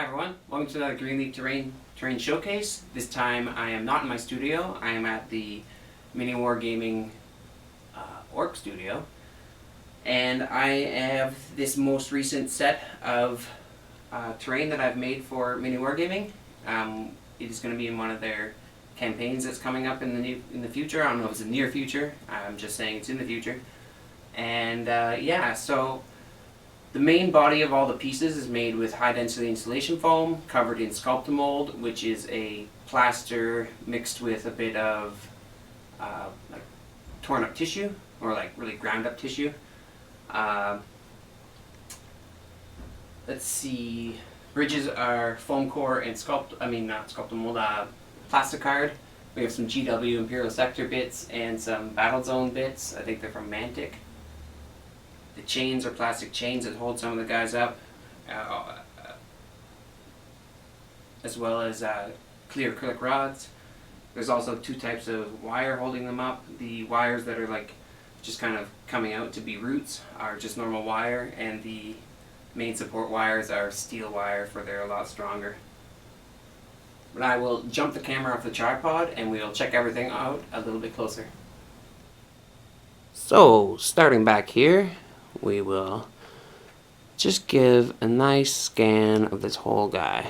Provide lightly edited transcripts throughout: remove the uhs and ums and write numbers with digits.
everyone, welcome to the Greenleaf Terrain Showcase. This time I am not in my studio, I am at the Miniwargaming Orc Studio. And I have this most recent set of terrain that I've made for Miniwargaming. It is going to be in one of their campaigns that's coming up in the future. I don't know if it's in the near future, I'm just saying it's in the future. And yeah, so the main body of all the pieces is made with high density insulation foam covered in Sculptamold, which is a plaster mixed with a bit of like torn up tissue or like really ground up tissue. Let's see, bridges are foam core and not Sculptamold, plasticard. We have some GW Imperial Sector bits and some Battle Zone bits. I think they're from Mantic. The chains are plastic chains that hold some of the guys up, as well as clear acrylic rods. There's also two types of wire holding them up. The wires that are like just kind of coming out to be roots are just normal wire, and the main support wires are steel wire, for they're a lot stronger. But I will jump the camera off the tripod and we'll check everything out a little bit closer. So, starting back here, we will just give a nice scan of this whole guy.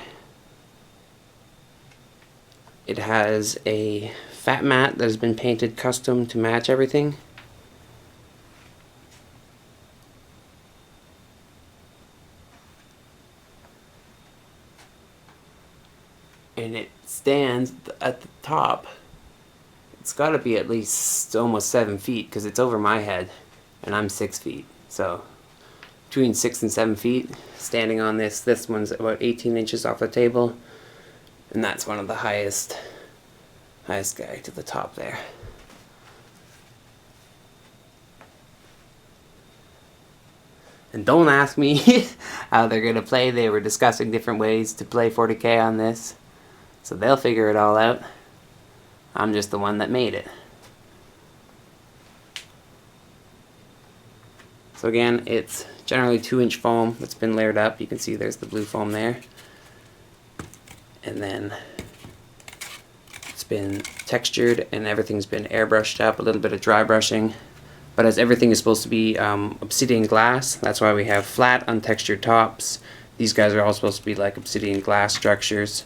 It has a fat mat that has been painted custom to match everything. And it stands at the top. It's got to be at least almost 7 feet because it's over my head and I'm 6 feet. So between 6 and 7 feet standing on this. This one's about 18 inches off the table, and that's one of the highest guy to the top there. And don't ask me how they're gonna play. They were discussing different ways to play 40k on this, so they'll figure it all out. I'm just the one that made it. So again, it's generally 2-inch foam that's been layered up. You can see there's the blue foam there. And then it's been textured and everything's been airbrushed up, a little bit of dry brushing. But as everything is supposed to be obsidian glass, that's why we have flat, untextured tops. These guys are all supposed to be like obsidian glass structures.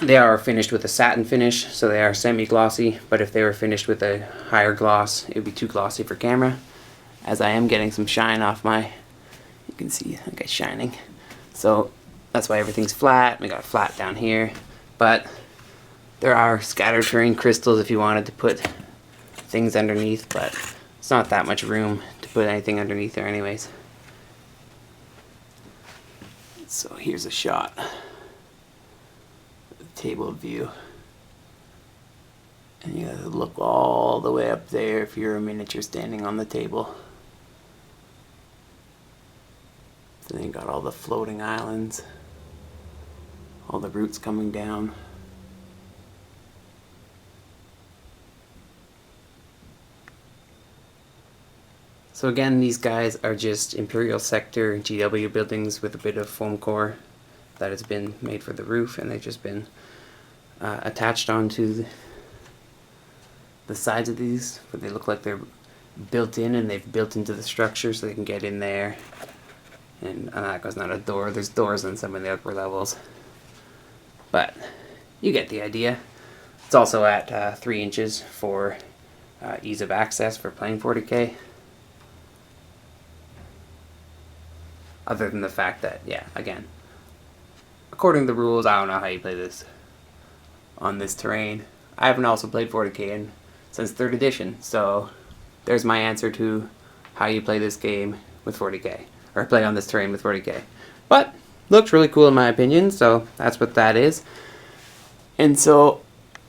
They are finished with a satin finish, so they are semi-glossy, but if they were finished with a higher gloss, it would be too glossy for camera. As I am getting some shine off you can see that guy's shining. So that's why everything's flat. We got flat down here, but there are scattered terrain crystals if you wanted to put things underneath, but it's not that much room to put anything underneath there anyways. So here's a shot. Table view, and you gotta look all the way up there if you're a miniature standing on the table. So then you got all the floating islands, all the roots coming down. So again, these guys are just Imperial Sector GW buildings with a bit of foam core that has been made for the roof, and they've just been attached onto the sides of these, but they look like they're built in, and they've built into the structure so they can get in there. And that goes not a door, there's doors on some of the upper levels, but you get the idea. It's also at 3 inches for ease of access for playing 40k. Other than the fact that, yeah, again, according to the rules, I don't know how you play this on this terrain. I haven't also played 40k since 3rd edition, so there's my answer to how you play this game with 40k, or play on this terrain with 40k. But looks really cool in my opinion, so that's what that is. And so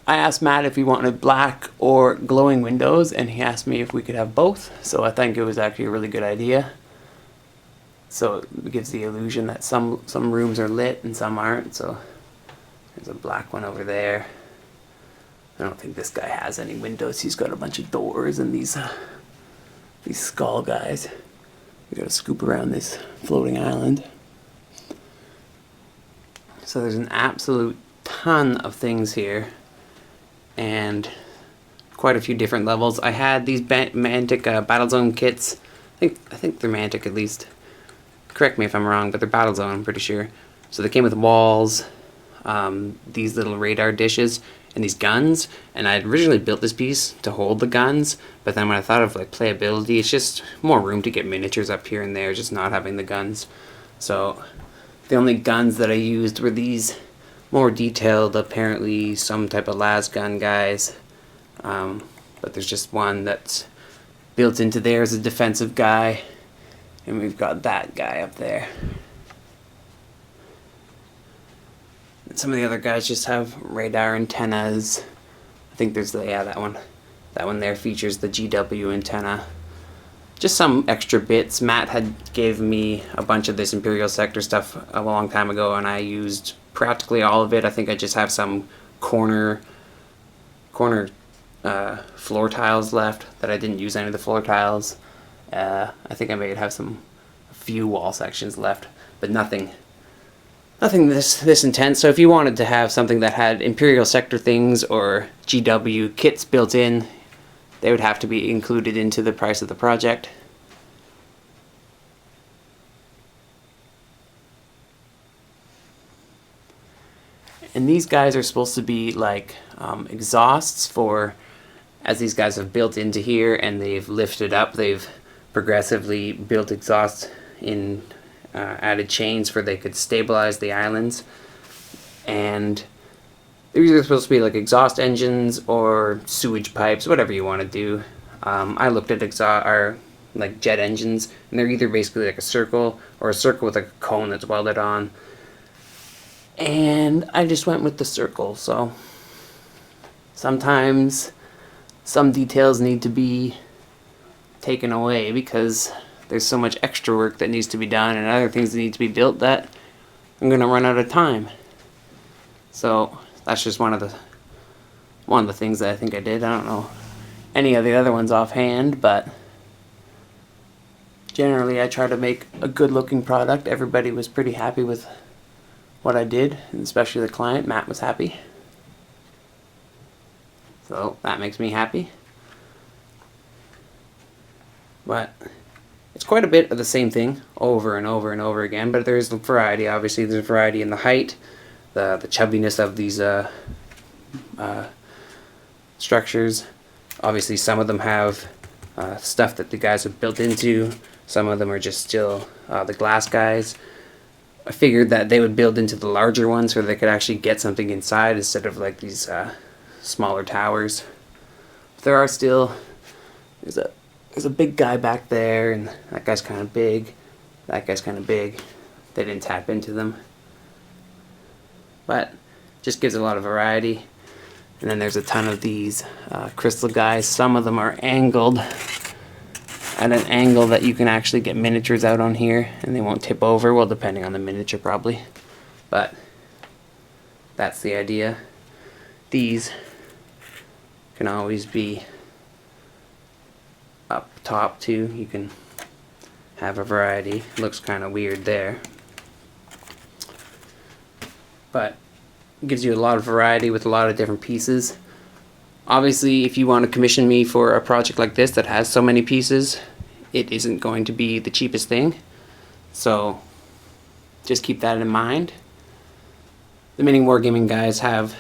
I asked Matt if he wanted black or glowing windows, and he asked me if we could have both, so I think it was actually a really good idea. So it gives the illusion that some rooms are lit and some aren't. So there's a black one over there. I don't think this guy has any windows. He's got a bunch of doors and these skull guys. We gotta scoop around this floating island. So there's an absolute ton of things here, and quite a few different levels. I had these Mantic Battlezone kits. I think they're Mantic at least. Correct me if I'm wrong, but they're Battlezone, I'm pretty sure. So they came with walls, these little radar dishes, and these guns. And I had originally built this piece to hold the guns, but then when I thought of like playability, it's just more room to get miniatures up here and there, just not having the guns. So the only guns that I used were these more detailed, apparently some type of las gun guys. But there's just one that's built into there as a defensive guy, and we've got that guy up there. And some of the other guys just have radar antennas. I think there's that one. That one there features the GW antenna. Just some extra bits. Matt had gave me a bunch of this Imperial Sector stuff a long time ago, and I used practically all of it. I think I just have some corner floor tiles left that I didn't use any of the floor tiles. I think I may have a few wall sections left, but nothing this intense. So if you wanted to have something that had Imperial Sector things or GW kits built in, they would have to be included into the price of the project. And these guys are supposed to be like exhausts for, as these guys have built into here and they've lifted up, they've progressively built exhausts in added chains for they could stabilize the islands. And they're either supposed to be like exhaust engines or sewage pipes, whatever you want to do. I looked at like jet engines, and they're either basically like a circle or a circle with a cone that's welded on. And I just went with the circle. So sometimes some details need to be taken away because there's so much extra work that needs to be done and other things that need to be built that I'm gonna run out of time. So that's just one of the things that I think I did. I don't know any of the other ones offhand, but generally I try to make a good looking product. Everybody was pretty happy with what I did, and especially the client. Matt was happy. So that makes me happy. But it's quite a bit of the same thing over and over and over again, but there's variety. Obviously there's variety in the height, the chubbiness of these structures. Obviously some of them have stuff that the guys have built into. Some of them are just still the glass guys. I figured that they would build into the larger ones so they could actually get something inside instead of like these smaller towers. But there are still, there's a big guy back there, and that guy's kind of big. That guy's kind of big. They didn't tap into them. But just gives a lot of variety. And then there's a ton of these crystal guys. Some of them are angled at an angle that you can actually get miniatures out on here and they won't tip over. Well, depending on the miniature probably, but that's the idea. These can always be up top too. You can have a variety. Looks kind of weird there, but it gives you a lot of variety with a lot of different pieces. Obviously, if you want to commission me for a project like this that has so many pieces, it isn't going to be the cheapest thing. So just keep that in mind. The Miniwargaming guys have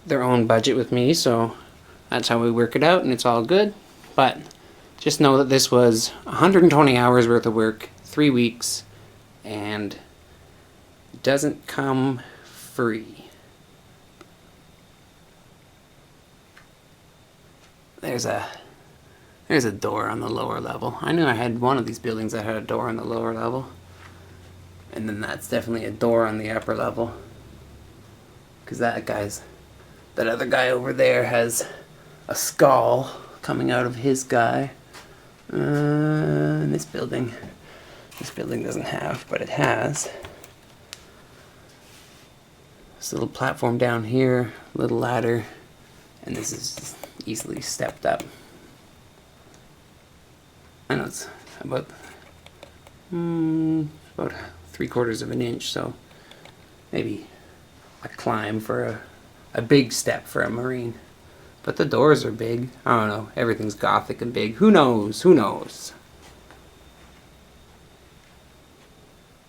their own budget with me, so that's how we work it out, and it's all good. But just know that this was 120 hours worth of work, 3 weeks, and it doesn't come free. There's a door on the lower level. I knew I had one of these buildings that had a door on the lower level. And then that's definitely a door on the upper level. Because that other guy over there has a skull coming out of his guy. And this building doesn't have, but it has. This little platform down here, little ladder, and this is easily stepped up. I know it's about 3/4 of an inch, so maybe a climb for a big step for a Marine. But the doors are big. I don't know. Everything's gothic and big. Who knows? Who knows?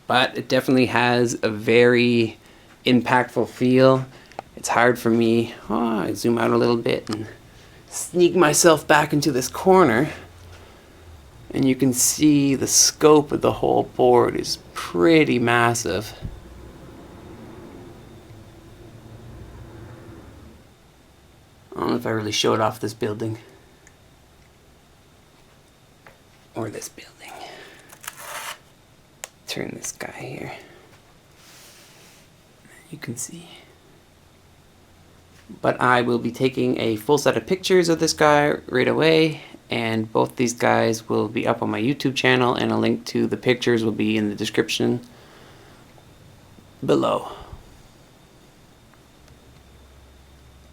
But it definitely has a very impactful feel. It's hard for me. Oh, I zoom out a little bit and sneak myself back into this corner. And you can see the scope of the whole board is pretty massive. I don't know if I really showed off this building. Or this building. Turn this guy here. You can see. But I will be taking a full set of pictures of this guy right away, and both these guys will be up on my YouTube channel, and a link to the pictures will be in the description below.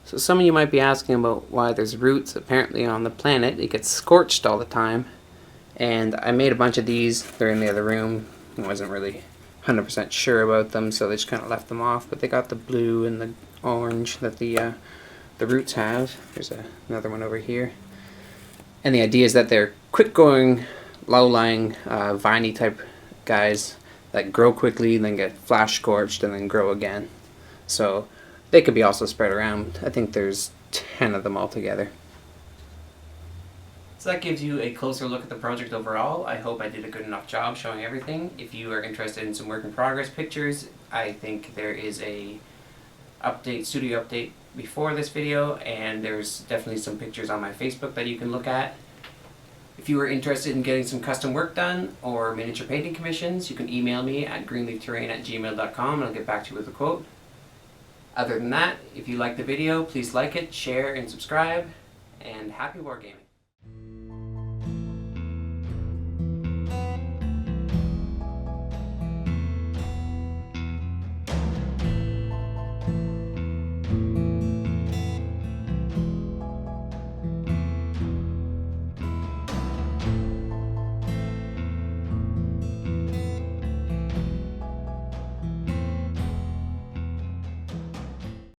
So some of you might be asking about why there's roots apparently on the planet. It gets scorched all the time, and I made a bunch of these. They're in the other room. I wasn't really 100% sure about them, so they just kind of left them off, but they got the blue and the orange that the roots have. There's another one over here. And the idea is that they're quick-going, low-lying, viney type guys that grow quickly, then get flash scorched, and then grow again. So they could be also spread around. I think there's 10 of them altogether. So that gives you a closer look at the project overall. I hope I did a good enough job showing everything. If you are interested in some work in progress pictures, I think there is a studio update before this video, and there's definitely some pictures on my Facebook that you can look at. If you are interested in getting some custom work done or miniature painting commissions, you can email me at greenleafterrain@gmail.com and I'll get back to you with a quote. Other than that, if you liked the video, please like it, share, and subscribe, and happy wargaming.